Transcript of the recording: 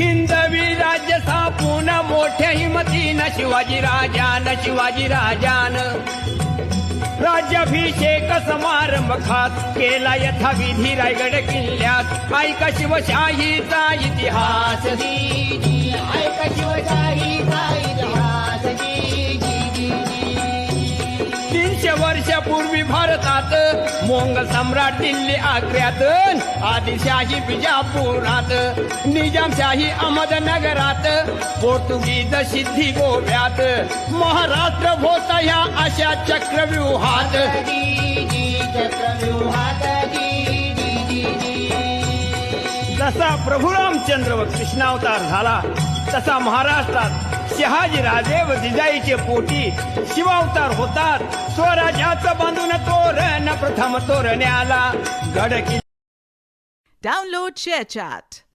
हिंदवी राज्य स्थापून मोठ्या हिमतीनं शिवाजी राजान राज्याभिषेक समारंभ खास केला यथाविधी रायगड किल्ल्यात ऐका शिवशाहीचा इतिहास ऐका शिवशाहीचा इतिहास 300 वर्षापूर्वी भारतात मोंगल सम्राट दिल्ली आग्र्यात आदिलशाही बिजापुरात निजामशाही अहमदनगरात पोर्तुगीज सिद्धी गोव्यात महाराष्ट्र होता ह्या अशा चक्रव्यूहात जसा प्रभू रामचंद्र व कृष्णावतार झाला तसा महाराष्ट्रात शहाजी राजे व जिजाईचे पोटी शिवावतार होतात स्वराज्याचं बांधून तोरण प्रथम तोरण्याला गड. Download ShareChat.